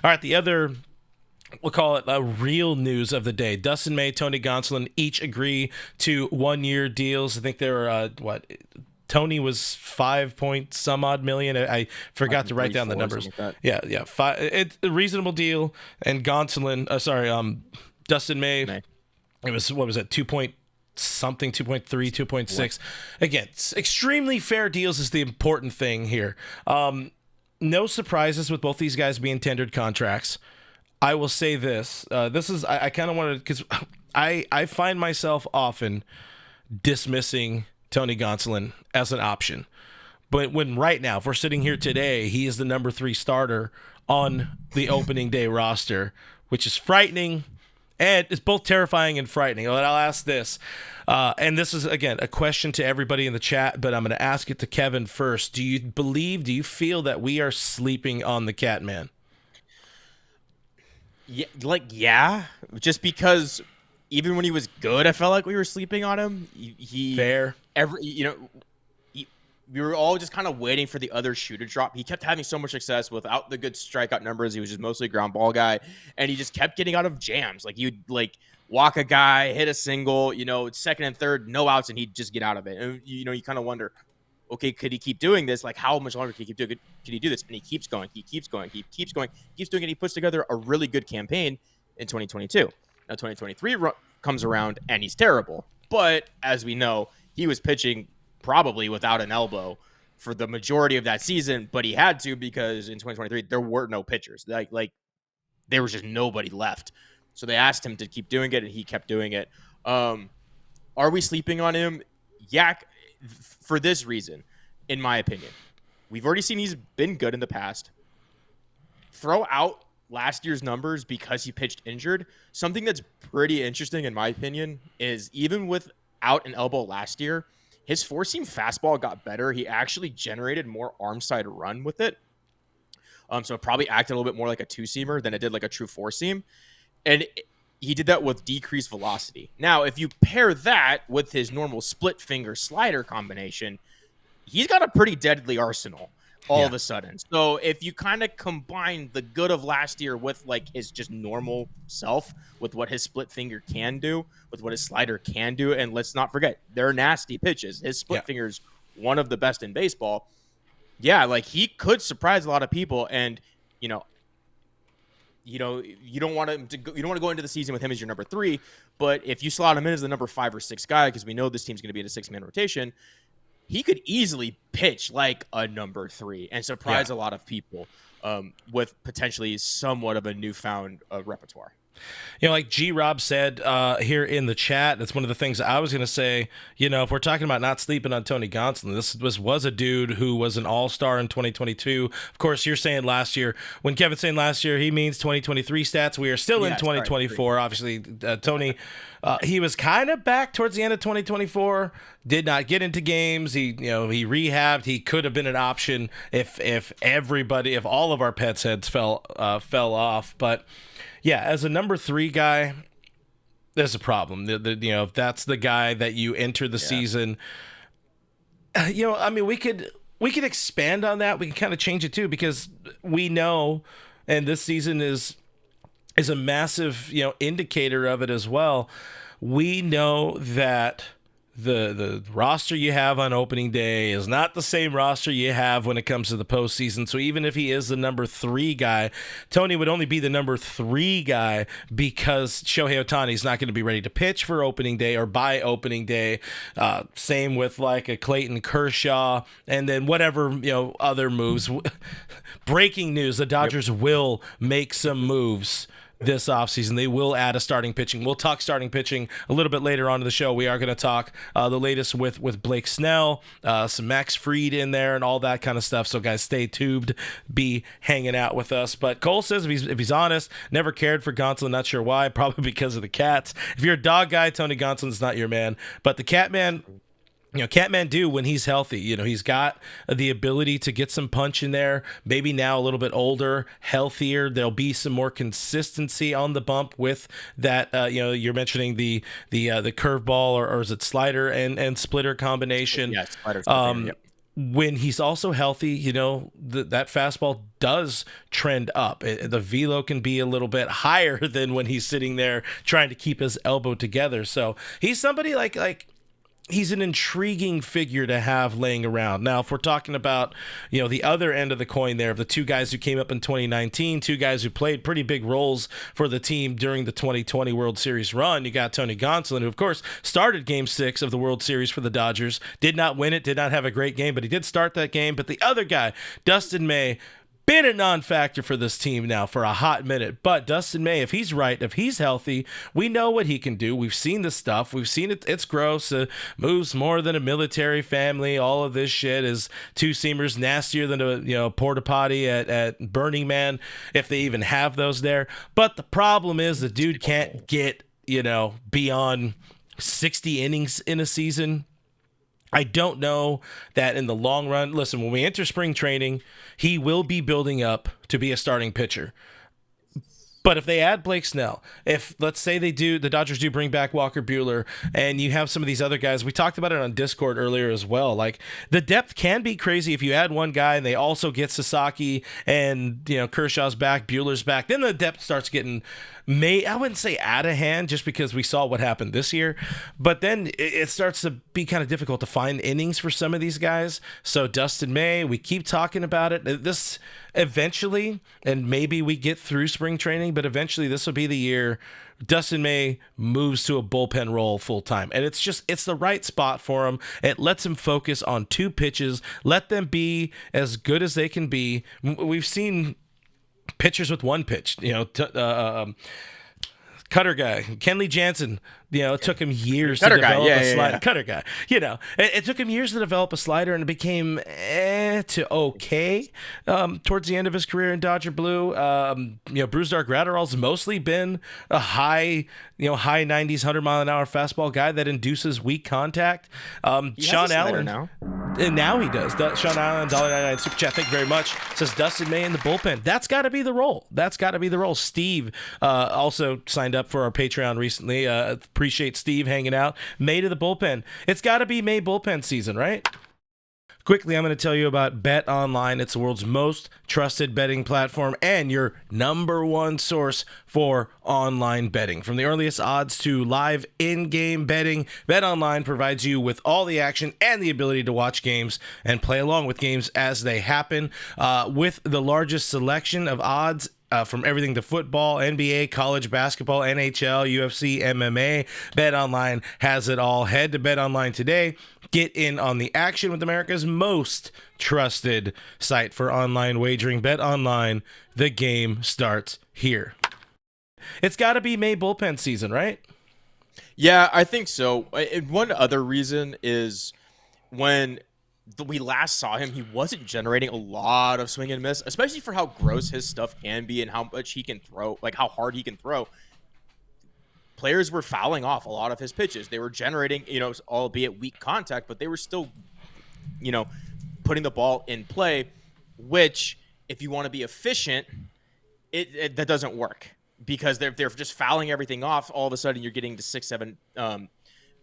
All right, the other, we'll call it real news of the day. Dustin May, Tony Gonsolin each agree to 1-year deals. I think they were, Tony was 5 point some odd million. I forgot to write down the numbers. Like yeah. It's a reasonable deal. And Dustin May, it was, what was it, 2 point something, 2.3, 2.6. Again, extremely fair deals is the important thing here. No surprises with both these guys being tendered contracts. I will say this. I kind of wanted, because I find myself often dismissing Tony Gonsolin as an option. But when right now, if we're sitting here today, he is the number 3 starter on the opening day roster, which is frightening. And it's both terrifying and frightening. I'll ask this. And this is, again, a question to everybody in the chat, but I'm going to ask it to Kevin first. Do you feel that we are sleeping on the Catman? Yeah, just because even when he was good, I felt like we were sleeping on him. Fair. We were all just kind of waiting for the other shoe to drop. He kept having so much success without the good strikeout numbers. He was just mostly a ground ball guy, and he just kept getting out of jams. Like, you'd walk a guy, hit a single, second and third, no outs, and he'd just get out of it. And you kind of wonder, okay, could he keep doing this? Like, how much longer can he keep doing it? Can he do this? And he keeps going. He keeps doing it. He puts together a really good campaign in 2022. Now 2023 comes around and he's terrible. But as we know, he was pitching probably without an elbow for the majority of that season, but he had to, because in 2023 there were no pitchers. Like there was just nobody left. So they asked him to keep doing it, and he kept doing it. Are we sleeping on him? Yeah, for this reason, in my opinion. We've already seen he's been good in the past. Throw out last year's numbers because he pitched injured. Something that's pretty interesting, in my opinion, is even without an elbow last year, his four-seam fastball got better. He actually generated more arm side run with it. So it probably acted a little bit more like a two-seamer than it did like a true four-seam. And he did that with decreased velocity. Now, if you pair that with his normal split finger slider combination, he's got a pretty deadly arsenal all of a sudden. So if you kind of combine the good of last year with like his just normal self, with what his split finger can do, with what his slider can do, and let's not forget, they're nasty pitches. His split finger's one of the best in baseball. Yeah, like he could surprise a lot of people, and you don't want to go into the season with him as your number 3, but if you slot him in as the number 5 or 6 guy, because we know this team's going to be in a 6-man rotation, he could easily pitch like a number 3 and surprise a lot of people with potentially somewhat of a newfound repertoire. Like G-Rob said here in the chat, that's one of the things I was going to say. If we're talking about not sleeping on Tony Gonsolin, this was a dude who was an all-star in 2022. Of course, you're saying last year. When Kevin's saying last year, he means 2023 stats. We are still in 2024. Obviously, Tony, he was kind of back towards the end of 2024. Did not get into games. He rehabbed. He could have been an option if all of our Pets heads fell off. But yeah, as a number 3 guy, there's a problem. If that's the guy that you enter the season, we could expand on that. We can kind of change it too, because we know, and this season is a massive indicator of it as well. We know that the roster you have on opening day is not the same roster you have when it comes to the postseason. So even if he is the number 3 guy, Tony would only be the number 3 guy because Shohei Ohtani is not going to be ready to pitch for opening day or by opening day. Same with like a Clayton Kershaw, and then whatever other moves. Breaking news: the Dodgers will make some moves this offseason. They will add a starting pitching. We'll talk starting pitching a little bit later on in the show. We are going to talk the latest with Blake Snell, some Max Fried in there, and all that kind of stuff. So guys, stay tuned, be hanging out with us. But Cole says if he's honest, never cared for Gonsolin. Not sure why. Probably because of the cats. If you're a dog guy, Tony Gonsolin's not your man. But the Catman, Catman do when he's healthy. He's got the ability to get some punch in there. Maybe now a little bit older, healthier. There'll be some more consistency on the bump with that. You're mentioning the curveball or is it slider and splitter combination? Yeah, slider's my favorite, yep. when he's also healthy, you know, that fastball does trend up. The velo can be a little bit higher than when he's sitting there trying to keep his elbow together. So he's somebody like he's an intriguing figure to have laying around. Now, if we're talking about, you know, the other end of the coin there, of the two guys who came up in 2019, two guys who played pretty big roles for the team during the 2020 World Series run, you got Tony Gonsolin, who, of course, started Game 6 of the World Series for the Dodgers, did not win it, did not have a great game, but he did start that game. But the other guy, Dustin May, been a non-factor for this team now for a hot minute. But Dustin May, if he's right, if he's healthy, we know what he can do. We've seen the stuff. We've seen it. It's gross. Moves more than a military family. All of this shit is two-seamers, nastier than a porta potty at Burning Man, if they even have those there. But the problem is the dude can't get, beyond 60 innings in a season. I don't know that in the long run. Listen, when we enter spring training, he will be building up to be a starting pitcher. But if they add Blake Snell, if let's say the Dodgers do bring back Walker Buehler, and you have some of these other guys, we talked about it on Discord earlier as well. Like, the depth can be crazy if you add one guy and they also get Sasaki and Kershaw's back, Buehler's back. Then the depth starts getting, I wouldn't say out of hand, just because we saw what happened this year, but then it starts to be kind of difficult to find innings for some of these guys. So Dustin May, we keep talking about it. This eventually, and maybe we get through spring training, but eventually this will be the year Dustin May moves to a bullpen role full time. And it's the right spot for him. It lets him focus on two pitches, let them be as good as they can be. We've seen pitchers with one pitch, cutter guy, Kenley Jansen, it took him years to develop a slider. Cutter guy, it took him years to develop a slider, and it became to okay towards the end of his career in Dodger Blue. Brusdar Graterol's mostly been a high 90s, 100-mile-an-hour fastball guy that induces weak contact. Sean Allen now. And now he does. Sean Allen, $1.99 Super Chat, thank you very much. Says Dustin May in the bullpen. That's got to be the role. Steve also signed up for our Patreon recently. Appreciate Steve hanging out. May to the bullpen. It's got to be May bullpen season, right? Quickly, I'm going to tell you about Bet Online. It's the world's most trusted betting platform and your number one source for online betting. From the earliest odds to live in-game betting, Bet Online provides you with all the action and the ability to watch games and play along with games as they happen. With the largest selection of odds from everything to football, NBA, college basketball, NHL, UFC, MMA, BetOnline has it all. Head to BetOnline today. Get in on the action with America's most trusted site for online wagering. BetOnline, the game starts here. It's got to be May bullpen season, right? Yeah, I think so. And one other reason is when we last saw him, he wasn't generating a lot of swing and miss, especially for how gross his stuff can be and how much he can throw, like how hard he can throw. Players were fouling off a lot of his pitches. They were generating, albeit weak contact, but they were still, putting the ball in play, which if you want to be efficient, that doesn't work because they're just fouling everything off. All of a sudden you're getting to 6-7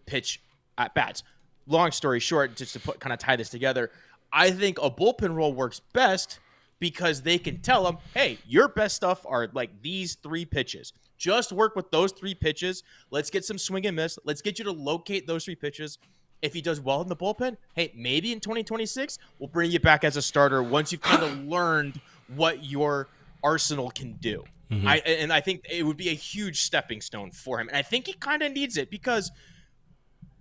pitch at bats. Long story short, just to kind of tie this together, I think a bullpen role works best because they can tell him, hey, your best stuff are like these 3 pitches. Just work with those 3 pitches. Let's get some swing and miss. Let's get you to locate those 3 pitches. If he does well in the bullpen, hey, maybe in 2026, we'll bring you back as a starter once you've kind of learned what your arsenal can do. Mm-hmm. I think it would be a huge stepping stone for him. And I think he kind of needs it because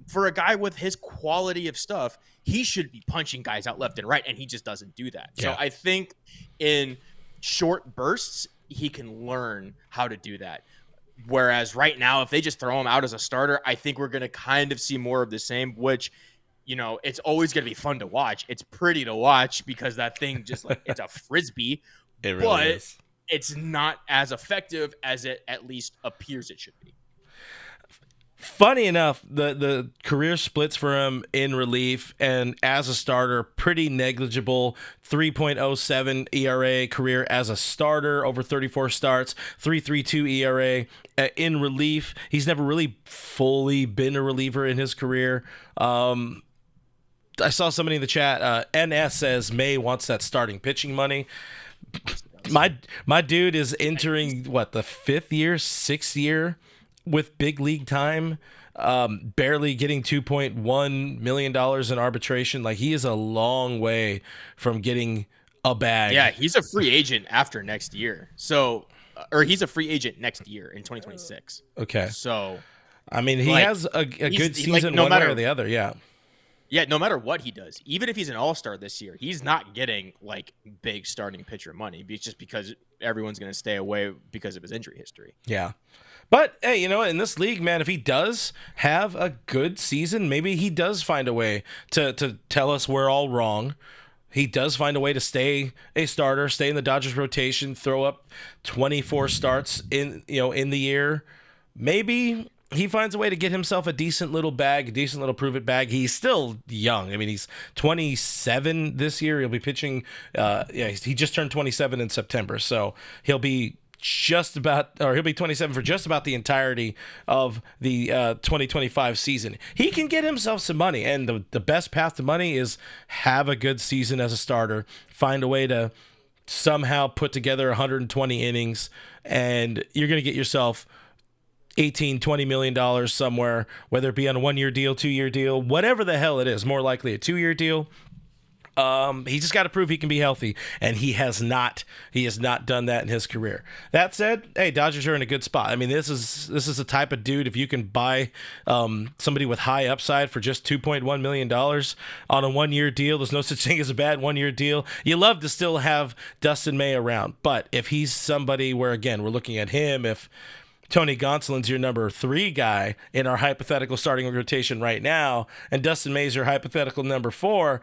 for a guy with his quality of stuff, he should be punching guys out left and right, and he just doesn't do that. Yeah. So I think in short bursts, he can learn how to do that. Whereas right now, if they just throw him out as a starter, I think we're going to kind of see more of the same, which, it's always going to be fun to watch. It's pretty to watch because that thing just it's a Frisbee, it really is. It's not as effective as it at least appears it should be. Funny enough, the career splits for him in relief and as a starter, pretty negligible. 3.07 ERA career as a starter over 34 starts, 3.32 ERA in relief. He's never really fully been a reliever in his career. I saw somebody in the chat. NS says May wants that starting pitching money. My dude is entering what, the 5th year, 6th year with big league time. Barely getting $2.1 million in arbitration. Like, he is a long way from getting a bag. Yeah, he's a free agent after next year. So, or he's a free agent next year in 2026. Okay. So, I mean, he has a good season one way or the other. Yeah. Yeah, no matter what he does, even if he's an all-star this year, he's not getting like big starting pitcher money. It's just because everyone's going to stay away because of his injury history. Yeah. But, hey, you know, in this league, man, if he does have a good season, maybe he does find a way to tell us we're all wrong. He does find a way to stay a starter, stay in the Dodgers rotation, throw up 24 starts in the year. Maybe he finds a way to get himself a decent little bag, a decent little prove-it bag. He's still young. I mean, he's 27 this year. He'll be pitching. He just turned 27 in September, so he'll be he'll be 27 for just about the entirety of the 2025 season. He can get himself some money, and the best path to money is have a good season as a starter, find a way to somehow put together 120 innings, and you're going to get yourself $18-20 million somewhere, whether it be on a 1-year deal, 2-year deal, whatever the hell it is. More likely a 2-year deal. He just got to prove he can be healthy, and he has not done that in his career. That said, hey, Dodgers are in a good spot. I mean, this is the type of dude, if you can buy somebody with high upside for just $2.1 million on a 1-year deal, there's no such thing as a bad 1-year deal. You love to still have Dustin May around, but if he's somebody where, again, we're looking at him, if Tony Gonsolin's your number 3 guy in our hypothetical starting rotation right now, and Dustin May's your hypothetical number 4,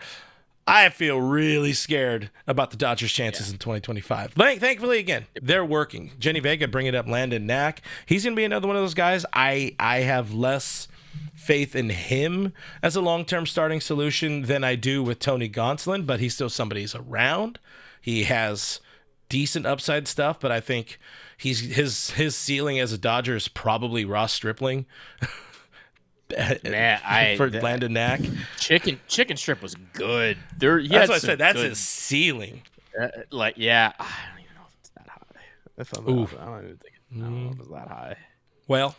I feel really scared about the Dodgers' chances in 2025. Thankfully, again, they're working. Jenny Vega bringing up Landon Knack. He's going to be another one of those guys. I have less faith in him as a long-term starting solution than I do with Tony Gonsolin, but he's still somebody who's around. He has decent upside stuff, but I think his ceiling as a Dodger is probably Ross Stripling. Man, for Landon Knack, chicken strip was good. That's what I said. That's his ceiling. I don't even know if it's that high. I don't know if it's that high. Well,